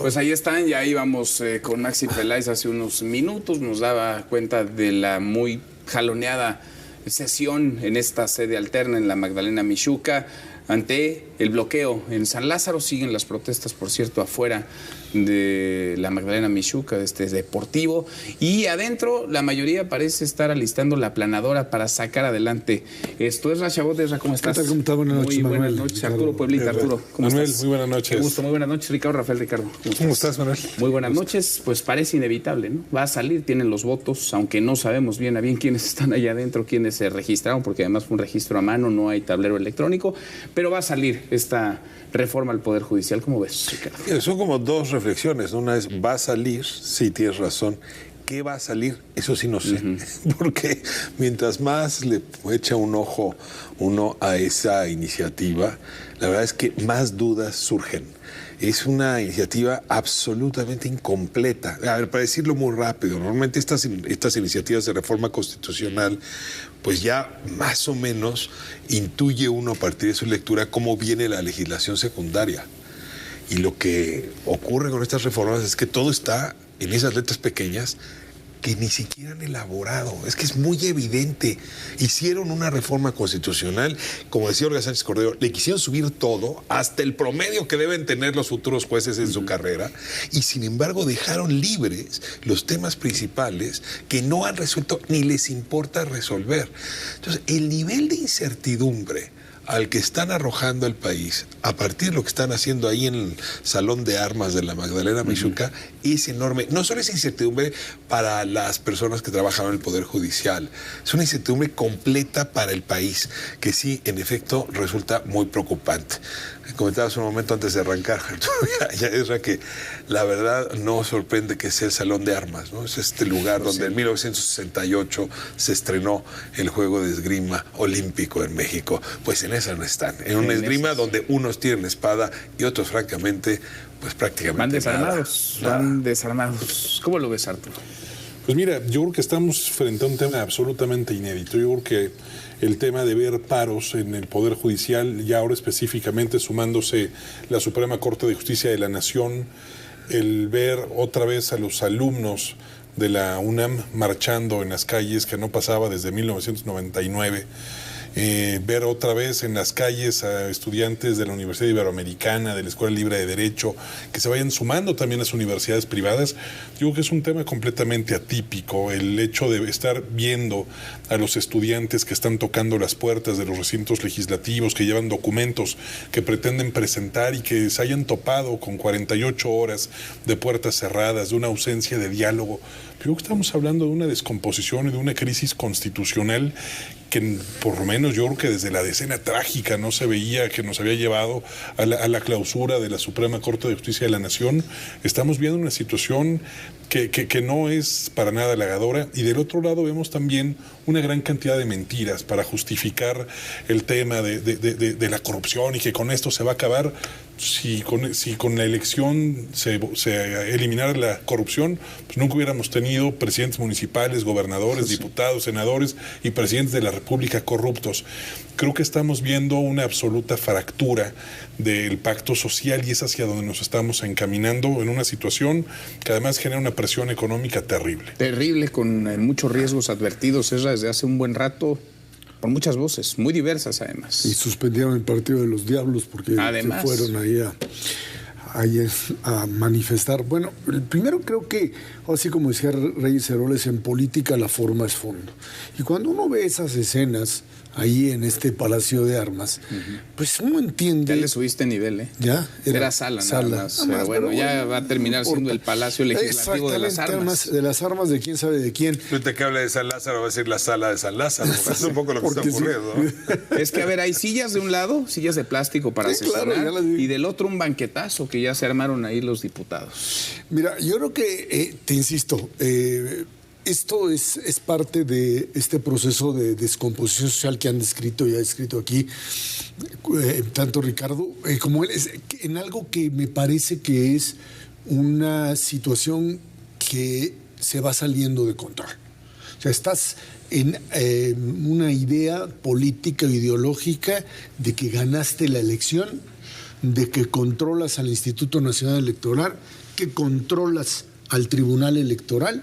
Pues ahí están, ya íbamos con Maxi Peláez hace unos minutos, nos daba cuenta de la muy jaloneada sesión en esta sede alterna en la Magdalena Mixhuca ante el bloqueo en San Lázaro. Siguen las protestas, por cierto, afuera de la Magdalena Mixhuca, de este deportivo, y adentro la mayoría parece estar alistando la aplanadora para sacar adelante esto. Esra Chabot, Esra, ¿cómo estás? ¿Qué tal? ¿Cómo estás? Buenas noches, muy buenas Manuel. noches, Arturo Pueblita. Arturo, ¿cómo Manuel, estás? muy buenas noches. Qué gusto, muy buenas noches, Ricardo. Rafael, Ricardo. ¿Cómo estás, Manuel? Muy buenas noches. Pues parece inevitable, ¿no? Va a salir, tienen los votos, aunque no sabemos bien a bien quiénes están allá adentro, quiénes se registraron, porque además fue un registro a mano, no hay tablero electrónico, pero va a salir esta reforma al Poder Judicial. ¿Cómo ves, Ricardo? Son como dos reflexiones. Una es, ¿va a salir? Sí, tienes razón. ¿Qué va a salir? Eso sí no sé. Porque mientras más le echa un ojo uno a esa iniciativa, la verdad es que más dudas surgen. Es una iniciativa absolutamente incompleta. A ver, para decirlo muy rápido, normalmente estas iniciativas de reforma constitucional, pues ya más o menos intuye uno a partir de su lectura cómo viene la legislación secundaria. Y lo que ocurre con estas reformas es que todo está en esas letras pequeñas que ni siquiera han elaborado. Es que es muy evidente. Hicieron una reforma constitucional, como decía Olga Sánchez Cordero, le quisieron subir todo, hasta el promedio que deben tener los futuros jueces en su carrera, y sin embargo dejaron libres los temas principales que no han resuelto ni les importa resolver. Entonces, el nivel de incertidumbre al que están arrojando al país, a partir de lo que están haciendo ahí en el Salón de Armas de la Magdalena Mixhuca, es enorme. No solo es incertidumbre para las personas que trabajan en el Poder Judicial, es una incertidumbre completa para el país, que sí, en efecto, resulta muy preocupante. Comentabas un momento antes de arrancar, ya es que la verdad no sorprende que sea el Salón de Armas, ¿no? Es este lugar donde en 1968 se estrenó el juego de esgrima olímpico en México. Pues en esa no están, en una esgrima donde unos tienen espada y otros, francamente, pues prácticamente van desarmados, nada. Van desarmados. ¿Cómo lo ves, Arturo? Pues mira, yo creo que estamos frente a un tema absolutamente inédito. Yo creo que el tema de ver paros en el Poder Judicial, y ahora específicamente sumándose la Suprema Corte de Justicia de la Nación, el ver otra vez a los alumnos de la UNAM marchando en las calles, que no pasaba desde 1999, ver otra vez en las calles a estudiantes de la Universidad Iberoamericana, de la Escuela Libre de Derecho, que se vayan sumando también a las universidades privadas. Digo que es un tema completamente atípico, el hecho de estar viendo a los estudiantes que están tocando las puertas de los recintos legislativos, que llevan documentos que pretenden presentar y que se hayan topado con 48 horas de puertas cerradas, de una ausencia de diálogo. Pero estamos hablando de una descomposición y de una crisis constitucional que por lo menos yo creo que desde la decena trágica no se veía, que nos había llevado a la clausura de la Suprema Corte de Justicia de la Nación. Estamos viendo una situación que no es para nada halagadora, y del otro lado vemos también una gran cantidad de mentiras para justificar el tema de la corrupción, y que con esto se va a acabar. Si con la elección se eliminara la corrupción, pues nunca hubiéramos tenido presidentes municipales, gobernadores, diputados, senadores y presidentes de la República corruptos. Creo que estamos viendo una absoluta fractura del pacto social, y es hacia donde nos estamos encaminando, en una situación que además genera una presión económica terrible. Terrible, con muchos riesgos advertidos, desde hace un buen rato, por muchas voces, muy diversas además. Y suspendieron el partido de los Diablos porque además se fueron ahí a manifestar. Bueno, primero creo que, así como decía Reyes Heroles, en política la forma es fondo. Y cuando uno ve esas escenas ahí en este Palacio de Armas, pues uno entiende... Ya le subiste nivel, ¿eh? Ya. Era sala nada más. Pero bueno, ya va a terminar siendo el Palacio Legislativo de las Armas. De las armas, de quién sabe de quién. Ahorita que habla de San Lázaro, va a decir la sala de San Lázaro. Es un poco lo que está ocurriendo, ¿no? Es que, a ver, hay sillas de un lado, sillas de plástico para sesionar, claro, y del otro un banquetazo que ya se armaron ahí los diputados. Mira, yo creo que, te insisto, esto es parte de este proceso de descomposición social que han descrito y ha descrito aquí tanto Ricardo como él, en algo que me parece que es una situación que se va saliendo de control. O sea, estás en una idea política o ideológica de que ganaste la elección, de que controlas al Instituto Nacional Electoral, que controlas al Tribunal Electoral,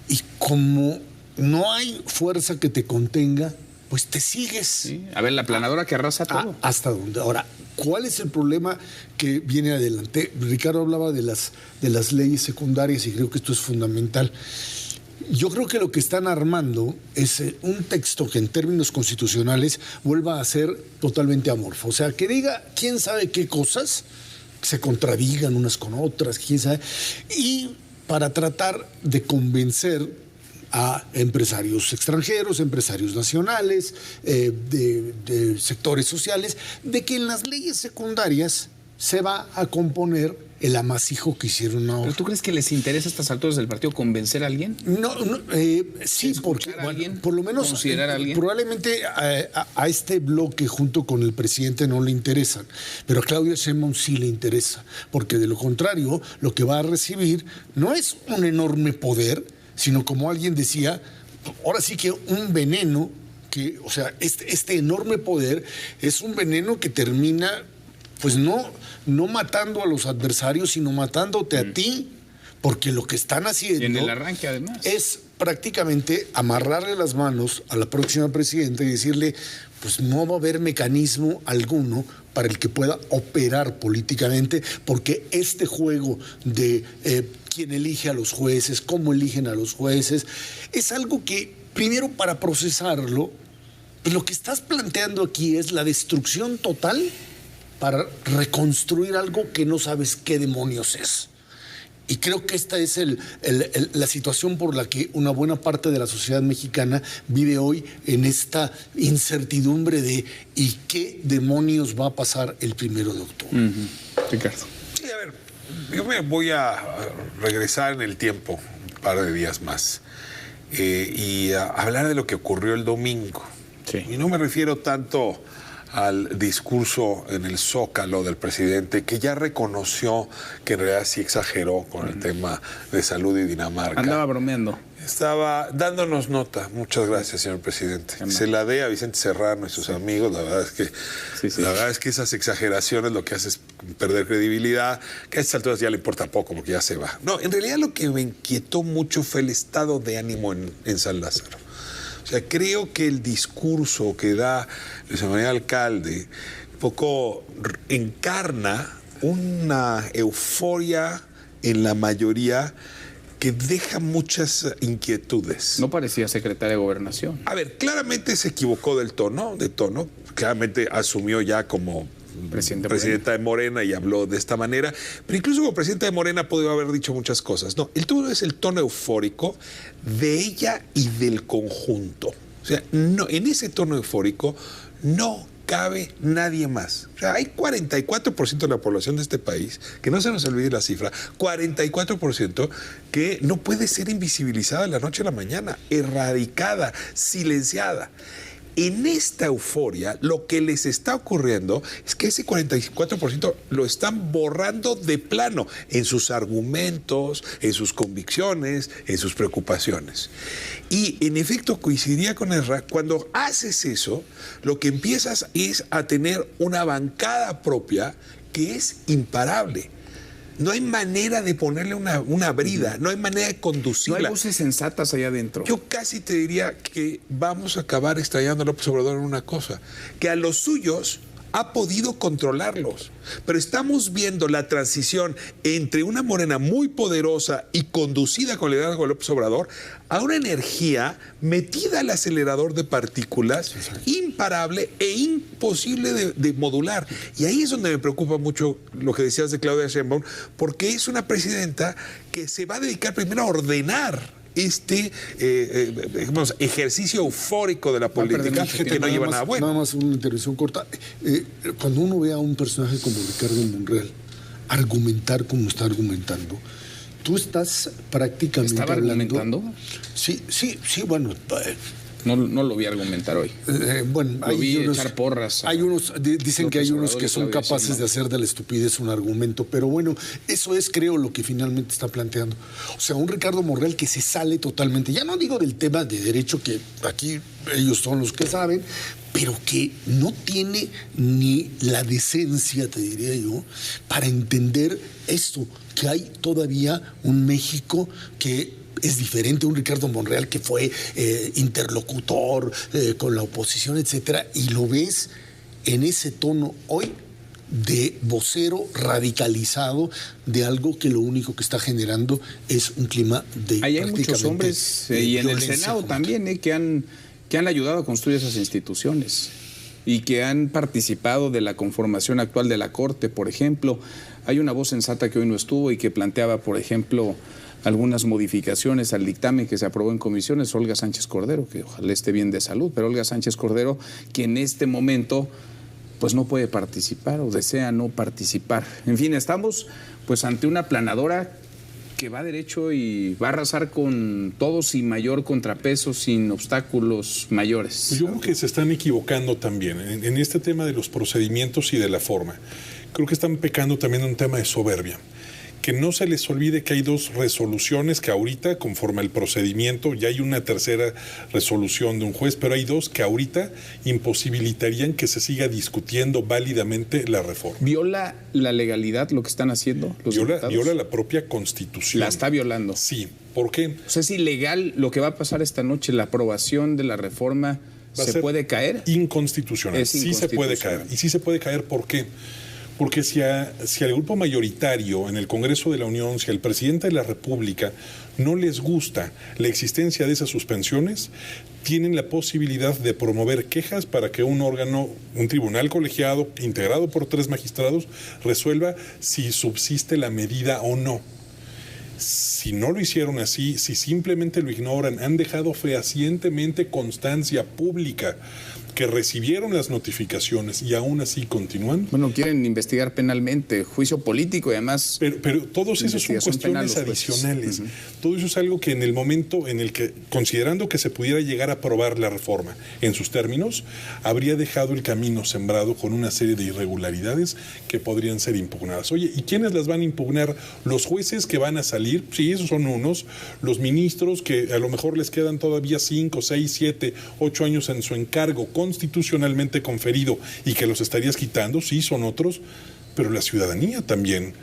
y como no hay fuerza que te contenga, pues te sigues. Sí. A ver, la aplanadora que arrasa todo. ¿Hasta dónde? Ahora, ¿cuál es el problema que viene adelante? Ricardo hablaba de las leyes secundarias y creo que esto es fundamental. Yo creo que lo que están armando es un texto que en términos constitucionales vuelva a ser totalmente amorfo. O sea, que diga quién sabe qué cosas, se contradigan unas con otras, quién sabe, y para tratar de convencer a empresarios extranjeros, empresarios nacionales, de sectores sociales, de que en las leyes secundarias se va a componer el amasijo que hicieron ahora. ¿Pero tú crees que les interesa a estas alturas del partido convencer a alguien? No, sí, porque por lo menos considerar a alguien. Probablemente a este bloque junto con el presidente no le interesan, pero a Claudia Sheinbaum sí le interesa, porque de lo contrario lo que va a recibir no es un enorme poder, sino como alguien decía, ahora sí que un veneno que, o sea, este enorme poder es un veneno que termina, pues no matando a los adversarios, sino matándote a ti, porque lo que están haciendo... Y en el arranque, además. Es prácticamente amarrarle las manos a la próxima presidenta y decirle, pues no va a haber mecanismo alguno para el que pueda operar políticamente, porque este juego de quién elige a los jueces, cómo eligen a los jueces, es algo que, primero, para procesarlo, pues lo que estás planteando aquí es la destrucción total para reconstruir algo que no sabes qué demonios es. Y creo que esta es la situación por la que una buena parte de la sociedad mexicana vive hoy en esta incertidumbre de ¿y qué demonios va a pasar el 1 de octubre? Ricardo. Sí, a ver, yo me voy a regresar en el tiempo un par de días más y a hablar de lo que ocurrió el domingo. Sí. Y no me refiero tanto al discurso en el Zócalo del presidente, que ya reconoció que en realidad sí exageró con el tema de salud y Dinamarca. Andaba bromeando. Estaba dándonos nota. Muchas gracias, señor presidente. Se la dé a Vicente Serrano y sus amigos. La verdad es que la verdad es que esas exageraciones lo que hace es perder credibilidad, que a estas alturas ya le importa poco porque ya se va. No, en realidad lo que me inquietó mucho fue el estado de ánimo en San Lázaro. O sea, creo que el discurso que da Luis Manuel Alcalde un poco encarna una euforia en la mayoría que deja muchas inquietudes. No parecía secretaria de Gobernación. A ver, claramente se equivocó de tono, claramente asumió ya como presidenta de Morena y habló de esta manera, pero incluso como presidenta de Morena podría haber dicho muchas cosas. No, el tono es el tono eufórico de ella y del conjunto. O sea, no, en ese tono eufórico no cabe nadie más. O sea, hay 44% de la población de este país, que no se nos olvide la cifra, 44% que no puede ser invisibilizada de la noche a la mañana, erradicada, silenciada. En esta euforia, lo que les está ocurriendo es que ese 44% lo están borrando de plano en sus argumentos, en sus convicciones, en sus preocupaciones. Y en efecto coincidiría con Ezra, cuando haces eso, lo que empiezas es a tener una bancada propia que es imparable. No hay manera de ponerle una brida, no hay manera de conducirla. No hay voces sensatas allá adentro. Yo casi te diría que vamos a acabar extrañando a López Obrador en una cosa, que a los suyos ha podido controlarlos, pero estamos viendo la transición entre una Morena muy poderosa y conducida con el liderazgo de López Obrador a una energía metida al acelerador de partículas, imparable e imposible de modular. Y ahí es donde me preocupa mucho lo que decías de Claudia Sheinbaum, porque es una presidenta que se va a dedicar primero a ordenar este ejercicio eufórico de la política que no lleva nada bueno. Nada más una intervención corta. Cuando uno ve a un personaje como Ricardo Monreal argumentar como está argumentando, tú estás prácticamente ¿Estaba argumentando? Sí, bueno. No lo vi argumentar hoy. Bueno, lo vi echar porras. Dicen que hay unos que son capaces de hacer de la estupidez un argumento, pero bueno, eso es, creo, lo que finalmente está planteando. O sea, un Ricardo Monreal que se sale totalmente, ya no digo del tema de derecho, que aquí ellos son los que saben, pero que no tiene ni la decencia, te diría yo, para entender esto, que hay todavía un México que es diferente a un Ricardo Monreal que fue interlocutor con la oposición, etcétera, y lo ves en ese tono hoy de vocero radicalizado de algo que lo único que está generando es un clima de ahí hay muchos hombres y en el Senado también que han ayudado a construir esas instituciones y que han participado de la conformación actual de la Corte, por ejemplo. Hay una voz sensata que hoy no estuvo y que planteaba, por ejemplo, algunas modificaciones al dictamen que se aprobó en comisiones, Olga Sánchez Cordero, que ojalá esté bien de salud, pero Olga Sánchez Cordero, que en este momento pues no puede participar o desea no participar. En fin, estamos pues ante una aplanadora que va derecho y va a arrasar con todo sin mayor contrapeso, sin obstáculos mayores. Pues yo creo que se están equivocando también en este tema de los procedimientos y de la forma. Creo que están pecando también en un tema de soberbia. Que no se les olvide que hay dos resoluciones que ahorita, conforme al procedimiento, ya hay una tercera resolución de un juez, pero hay dos que ahorita imposibilitarían que se siga discutiendo válidamente la reforma. ¿Viola la legalidad lo que están haciendo los diputados? Viola la propia Constitución. ¿La está violando? Sí. ¿Por qué? O sea, es ilegal lo que va a pasar esta noche, la aprobación de la reforma. ¿Se puede caer? Inconstitucional. Sí se puede caer. Y sí se puede caer, ¿por qué? Porque si al grupo mayoritario en el Congreso de la Unión, si al presidente de la República no les gusta la existencia de esas suspensiones, tienen la posibilidad de promover quejas para que un órgano, un tribunal colegiado, integrado por 3 magistrados, resuelva si subsiste la medida o no. Si no lo hicieron así, si simplemente lo ignoran, han dejado fehacientemente constancia pública que recibieron las notificaciones y aún así continúan. Bueno, quieren investigar penalmente, juicio político y además... Pero todos esos son cuestiones adicionales. Todo eso es algo que en el momento en el que, considerando que se pudiera llegar a aprobar la reforma en sus términos, habría dejado el camino sembrado con una serie de irregularidades que podrían ser impugnadas. Oye, ¿y quiénes las van a impugnar? Los jueces que van a salir, sí, esos son unos, los ministros que a lo mejor les quedan todavía 5, 6, 7, 8 años en su encargo constitucionalmente conferido y que los estarías quitando, sí, son otros, pero la ciudadanía también.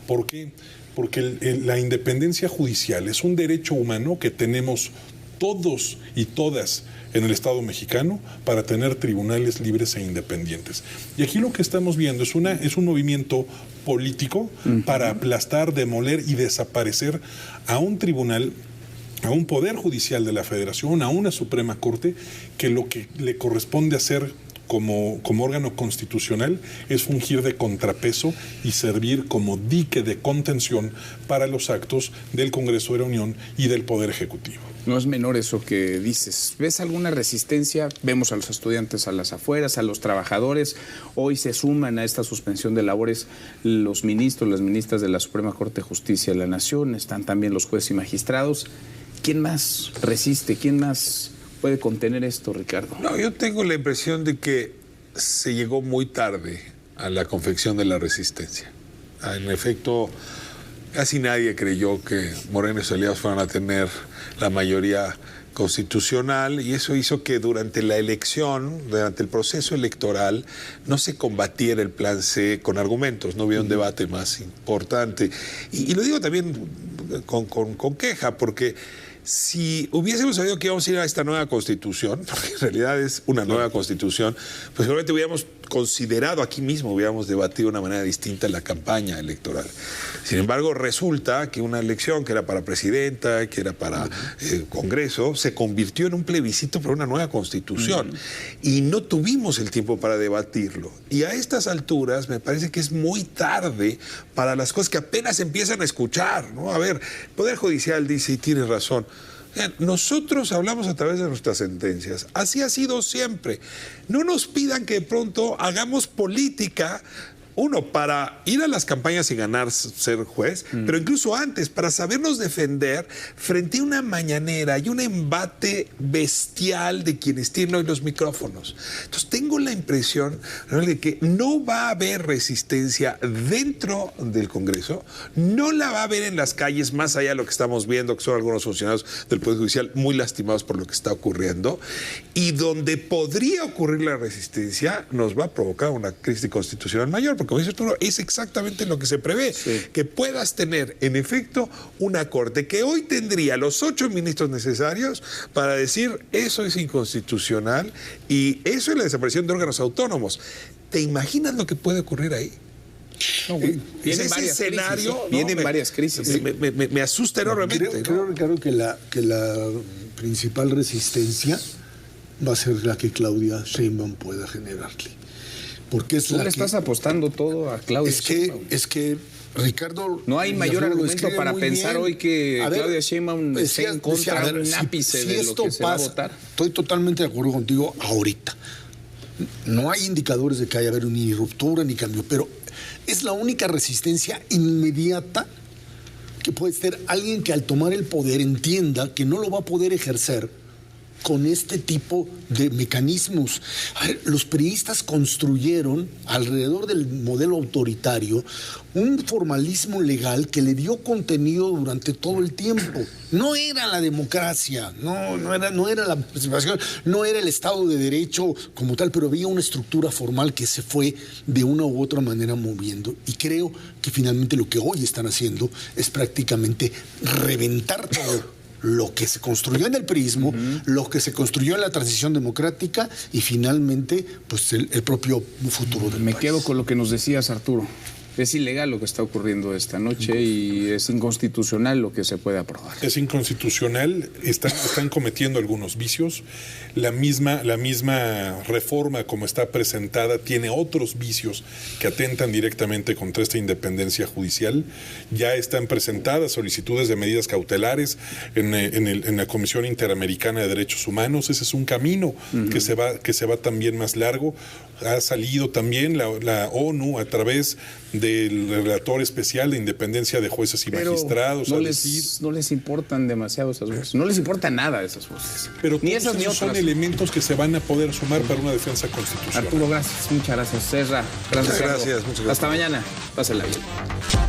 ¿Por qué? Porque la independencia judicial es un derecho humano que tenemos todos y todas en el Estado mexicano para tener tribunales libres e independientes. Y aquí lo que estamos viendo es un movimiento político para aplastar, demoler y desaparecer a un tribunal, a un poder judicial de la Federación, a una Suprema Corte, que lo que le corresponde hacer como órgano constitucional es fungir de contrapeso y servir como dique de contención para los actos del Congreso de la Unión y del Poder Ejecutivo. No es menor eso que dices. ¿Ves alguna resistencia? Vemos a los estudiantes a las afueras, a los trabajadores. Hoy se suman a esta suspensión de labores los ministros, las ministras de la Suprema Corte de Justicia de la Nación. Están también los jueces y magistrados. ¿Quién más resiste? ¿Quién más puede contener esto, Ricardo? No, yo tengo la impresión de que se llegó muy tarde a la confección de la resistencia. En efecto, casi nadie creyó que Morena y sus aliados fueran a tener la mayoría constitucional, y eso hizo que durante la elección, durante el proceso electoral, no se combatiera el plan C con argumentos, no hubiera un debate más importante. Y lo digo también con queja, porque si hubiésemos sabido que íbamos a ir a esta nueva constitución, porque en realidad es una nueva constitución, pues seguramente hubiéramos considerado aquí mismo, hubiéramos debatido de una manera distinta la campaña electoral. Sin embargo, resulta que una elección que era para presidenta, que era para Congreso, se convirtió en un plebiscito por una nueva constitución. Y no tuvimos el tiempo para debatirlo. Y a estas alturas me parece que es muy tarde para las cosas que apenas empiezan a escuchar, ¿no? A ver, el Poder Judicial dice, y tiene razón, nosotros hablamos a través de nuestras sentencias. Así ha sido siempre. No nos pidan que de pronto hagamos política uno, para ir a las campañas y ganar ser juez, pero incluso antes, para sabernos defender frente a una mañanera y un embate bestial de quienes tienen hoy los micrófonos. Entonces tengo la impresión, ¿no?, de que no va a haber resistencia dentro del Congreso, no la va a haber en las calles, más allá de lo que estamos viendo, que son algunos funcionarios del Poder Judicial muy lastimados por lo que está ocurriendo, y donde podría ocurrir la resistencia nos va a provocar una crisis constitucional mayor, porque como dice Arturo, es exactamente lo que se prevé, que puedas tener en efecto una Corte que hoy tendría los 8 ministros necesarios para decir eso es inconstitucional y eso es la desaparición de órganos autónomos. ¿Te imaginas lo que puede ocurrir ahí? No, bueno, ese escenario crisis, vienen varias crisis. Me asusta enormemente. Creo, Ricardo, que la principal resistencia va a ser la que Claudia Sheinbaum pueda generarle. Porque es ¿Tú le estás apostando todo a Claudia Sheinbaum? Es que Ricardo... No hay mayor argumento para pensar hoy que Claudia Sheinbaum esté en contra de un ápice de lo que se va a votar. Estoy totalmente de acuerdo contigo ahorita. No hay indicadores de que haya haber ni ruptura ni cambio, pero es la única resistencia inmediata que puede ser alguien que al tomar el poder entienda que no lo va a poder ejercer con este tipo de mecanismos. A ver, los priistas construyeron alrededor del modelo autoritario un formalismo legal que le dio contenido durante todo el tiempo. No era la democracia, no era la participación, no era el Estado de Derecho como tal, pero había una estructura formal que se fue de una u otra manera moviendo. Y creo que finalmente lo que hoy están haciendo es prácticamente reventar todo lo que se construyó en el priismo, lo que se construyó en la transición democrática y finalmente pues el propio futuro del país. Me quedo con lo que nos decías, Arturo. Es ilegal lo que está ocurriendo esta noche y es inconstitucional lo que se puede aprobar. Es inconstitucional, están cometiendo algunos vicios. La misma reforma como está presentada tiene otros vicios que atentan directamente contra esta independencia judicial. Ya están presentadas solicitudes de medidas cautelares en la Comisión Interamericana de Derechos Humanos. Ese es un camino que se va también más largo. Ha salido también la ONU a través del relator especial de independencia de jueces y magistrados. No les importan demasiado esas voces. No les importa nada esas voces. Pero ni esas ni otras son elementos que se van a poder sumar para una defensa constitucional. Arturo, gracias. Muchas gracias. Serra, gracias. Muchas gracias. Hasta mañana. Pásenla bien.